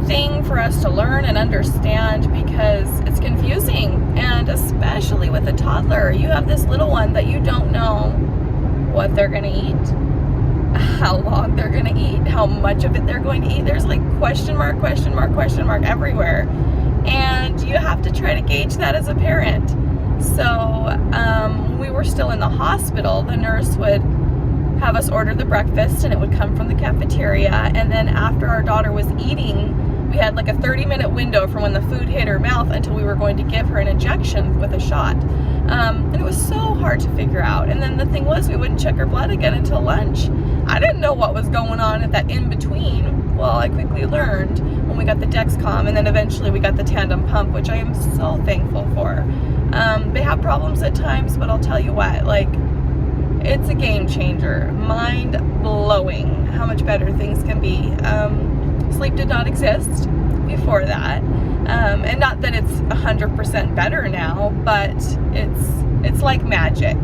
thing for us to learn and understand because it's confusing, and especially with a toddler. You have this little one that you don't know what they're going to eat, how long they're going to eat, how much of it they're going to eat. There's like question mark, question mark, question mark everywhere, and you have to try to gauge that as a parent. So when we were still in the hospital, the nurse would have us order the breakfast and it would come from the cafeteria, and then after our daughter was eating, we had like a 30-minute window from when the food hit her mouth until we were going to give her an injection with a shot. And it was so hard to figure out. And then the thing was, we wouldn't check her blood again until lunch. I didn't know what was going on at that in-between. Well, I quickly learned when we got the Dexcom, and then eventually we got the tandem pump, which I am so thankful for. They have problems at times, but I'll tell you what, like, it's a game changer. Mind blowing how much better things can be. Sleep did not exist before that. And not that it's 100% better now, but it's like magic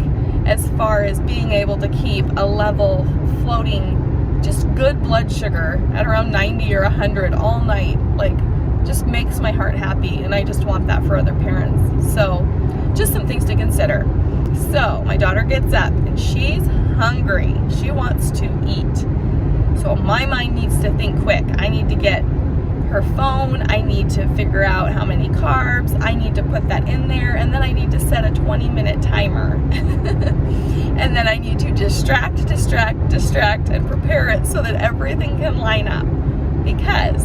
as far as being able to keep a level floating, just good blood sugar at around 90 or 100 all night. Like, just makes my heart happy, and I just want that for other parents. So just some things to consider. So my daughter gets up and she's hungry. She wants to eat. So my mind needs to think quick. I need to get her phone. I need to figure out how many carbs. I need to put that in there, and then I need to set a 20-minute timer. And then I need to distract, and prepare it so that everything can line up. Because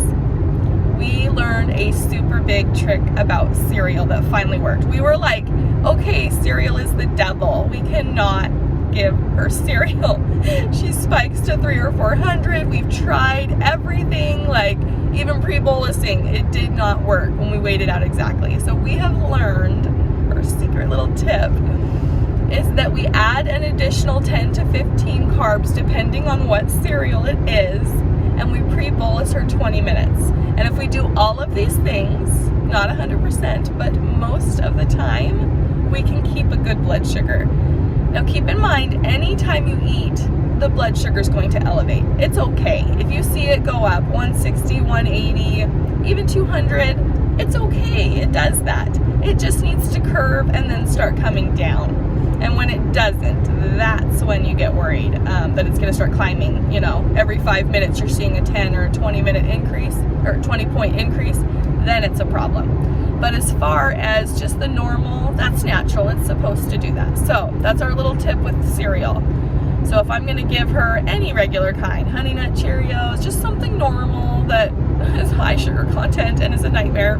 we learned a super big trick about cereal that finally worked. We were like, okay, cereal is the devil. We cannot give her cereal. She spikes to 300 or 400. We've tried everything, like even pre-bolusing. It did not work when we weighed it out exactly. So we have learned, our secret little tip, is that we add an additional 10 to 15 carbs depending on what cereal it is, and we pre-bolus her 20 minutes. And if we do all of these things, not 100%, but most of the time, we can keep a good blood sugar. Now keep in mind, anytime you eat, the blood sugar is going to elevate. It's okay. If you see it go up 160, 180, even 200, it's okay. It does that. It just needs to curve and then start coming down. And when it doesn't, that's when you get worried that it's going to start climbing. You know, every 5 minutes you're seeing a 10 or a 20-minute increase or 20-point increase, then it's a problem. But as far as just the normal, that's natural. It's supposed to do that. So that's our little tip with cereal. So if I'm going to give her any regular kind, Honey Nut Cheerios, just something normal that has high sugar content and is a nightmare,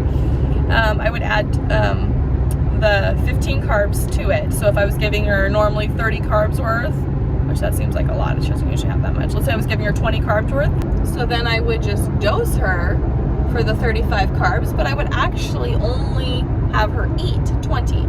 I would add the 15 carbs to it. So if I was giving her normally 30 carbs worth, which that seems like a lot, she doesn't usually have that much. Let's say I was giving her 20 carbs worth. So then I would just dose her for the 35 carbs, but I would actually only have her eat 20.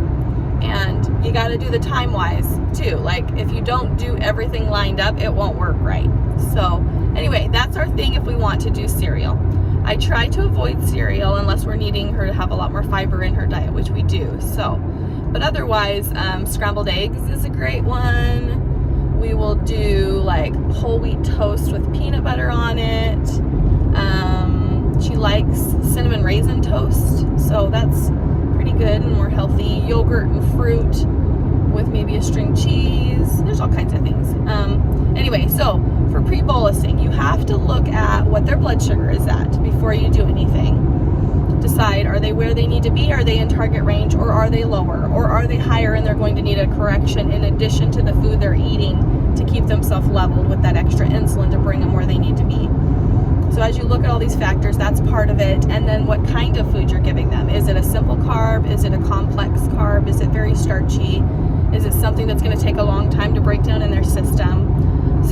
And you got to do the time wise too. Like, if you don't do everything lined up, it won't work right. So anyway, that's our thing if we want to do cereal. I try to avoid cereal unless we're needing her to have a lot more fiber in her diet, which we do. So, but otherwise, scrambled eggs is a great one. We will do like whole wheat toast with peanut butter on it. She likes cinnamon raisin toast, so that's pretty good and more healthy. Yogurt and fruit with maybe a string cheese. There's all kinds of things. Anyway, so for pre-bolusing, you have to look at what their blood sugar is at before you do anything. Decide, are they where they need to be? Are they in target range, or are they lower? Or are they higher and they're going to need a correction in addition to the food they're eating to keep themselves leveled with that extra insulin to bring them where they need to be? So as you look at all these factors, that's part of it. And then what kind of food you're giving them. Is it a simple carb? Is it a complex carb? Is it very starchy? Is it something that's going to take a long time to break down in their system?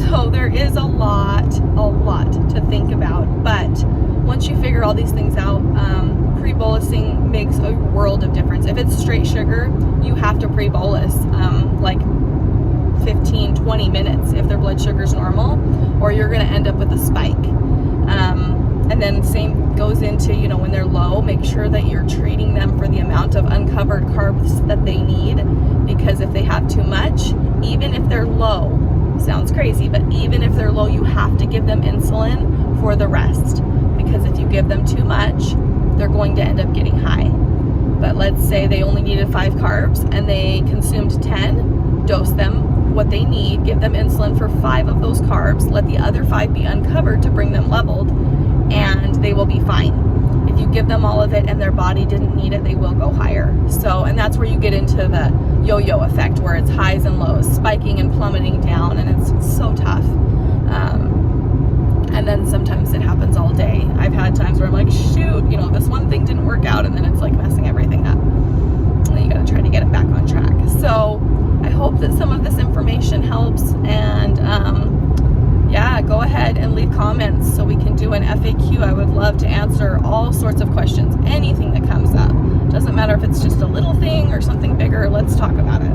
So there is a lot to think about. But once you figure all these things out, pre-bolusing makes a world of difference. If it's straight sugar, you have to pre-bolus like 15, 20 minutes if their blood sugar is normal, or you're going to end up with a spike. And then same goes into, you know, when they're low, make sure that you're treating them for the amount of uncovered carbs that they need, because if they have too much, even if they're low, sounds crazy, but even if they're low, you have to give them insulin for the rest, because if you give them too much, they're going to end up getting high. But let's say they only needed 5 carbs and they consumed 10, dose them what they need, give them insulin for 5 of those carbs, let the other 5 be uncovered to bring them leveled, and they will be fine. If you give them all of it and their body didn't need it, they will go higher. So, and that's where you get into the yo-yo effect, where it's highs and lows, spiking and plummeting down, and it's so tough. And then sometimes it happens all day. I've had times where I'm like, shoot, you know, this one thing didn't work out, and then it's like messing everything up. And then you got to try to get it back on track. So I hope that some of this information helps, and yeah, go ahead and leave comments so we can do an FAQ. I would love to answer all sorts of questions, anything that comes up. Doesn't matter if it's just a little thing or something bigger, let's talk about it.